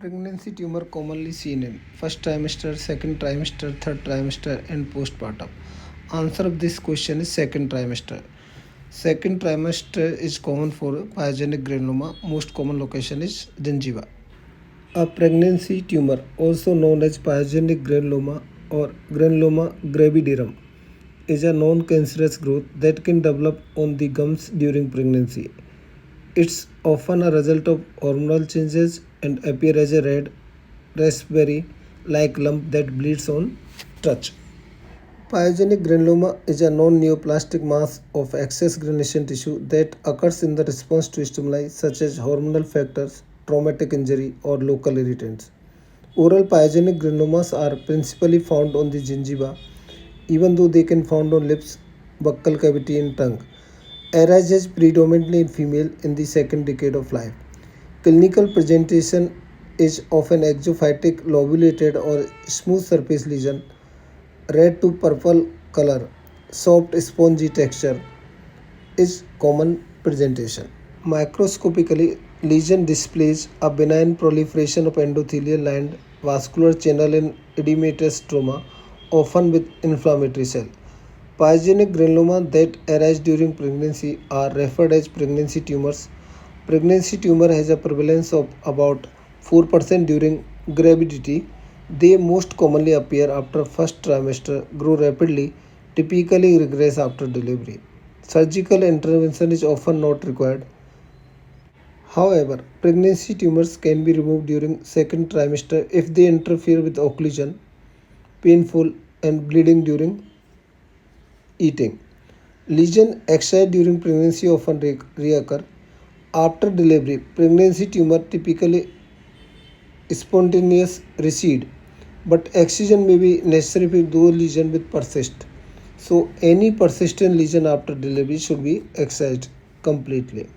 Pregnancy tumor commonly seen in first trimester, second trimester, third trimester, and postpartum. Answer of this question is second trimester. Second trimester is common for pyogenic granuloma. Most common location is gingiva. A pregnancy tumor, also known as pyogenic granuloma or granuloma gravidarum, is a non-cancerous growth that can develop on the gums during pregnancy. It's often a result of hormonal changes and appear as a red, raspberry-like lump that bleeds on touch. Pyogenic granuloma is a non-neoplastic mass of excess granulation tissue that occurs in the response to stimuli such as hormonal factors, traumatic injury, or local irritants. Oral pyogenic granulomas are principally found on the gingiva, even though they can found on lips, buccal cavity, and tongue. Arises predominantly in female in the second decade of life. Clinical presentation is of an exophytic, lobulated, or smooth surface lesion, red to purple color, soft spongy texture is common presentation. Microscopically, lesion displays a benign proliferation of endothelial and vascular channel in edematous stroma, often with inflammatory cell. Pyogenic granuloma that arise during pregnancy are referred as pregnancy tumors. Pregnancy tumor has a prevalence of about 4% during gravidity. They most commonly appear after first trimester, grow rapidly, typically regress after delivery. Surgical intervention is often not required. However, pregnancy tumors can be removed during second trimester if they interfere with occlusion, painful, and bleeding during eating. Lesion excite during pregnancy often reoccur. After delivery, pregnancy tumor typically spontaneous recede, but excision may be necessary if those lesions will persist. So any persistent lesion after delivery should be excised completely.